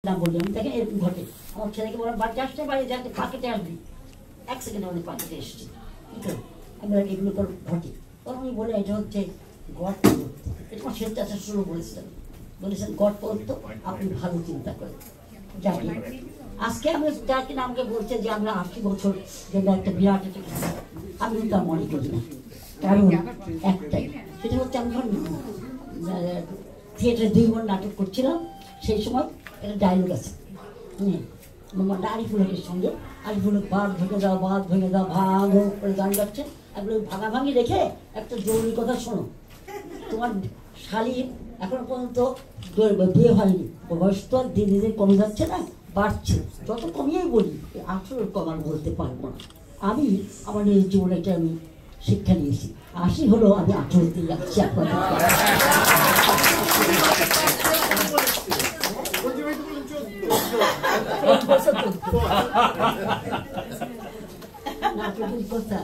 না বলি আমি দেখেন এরকম ঘটে আমার ছেলেকে বললাম বাড়িতে আসতে পারি যাতে পাকেটে আসবি 1 সেকেন্ডে আমাদের পাকেটে এসেছি আমরা এগুলো করে ঘটে তখন আমি বলে এটা হচ্ছে গর্ত এটা আমার ছেলে চাষা শুরু বলেছেন গর্ত আপনি ভালো চিন্তা করেন জানি আজকে আমি যার কিনা আমাকে বলছে যে আমরা 80 বছর যেন একটা বিরাট একটা আমি তা মনে করি না কারণ একটাই সেটা হচ্ছে আমি যখন থিয়েটারে 2 বার নাটক করছিলাম সেই সময় একটা ডায়লগ আছে আরিফুলের সঙ্গে আরিফুলের বাদ ভেঙে দাও ভাগ করে গান গাচ্ছে এগুলো ভাঙাভাঙি রেখে একটা জরুরি কথা শোনো তোমার শালীর এখনো পর্যন্ত বিয়ে হয়নি বয়স তো দিন দিন কমে যাচ্ছে না বাড়ছে যত কমিয়েই বলি 18 কমার বলতে পারবো না আমি আমার নিজের জীবনে এটা আমি শিক্ষা নিয়েছি 80 হলো আমি 18 যাচ্ছি আপনাদের না কথা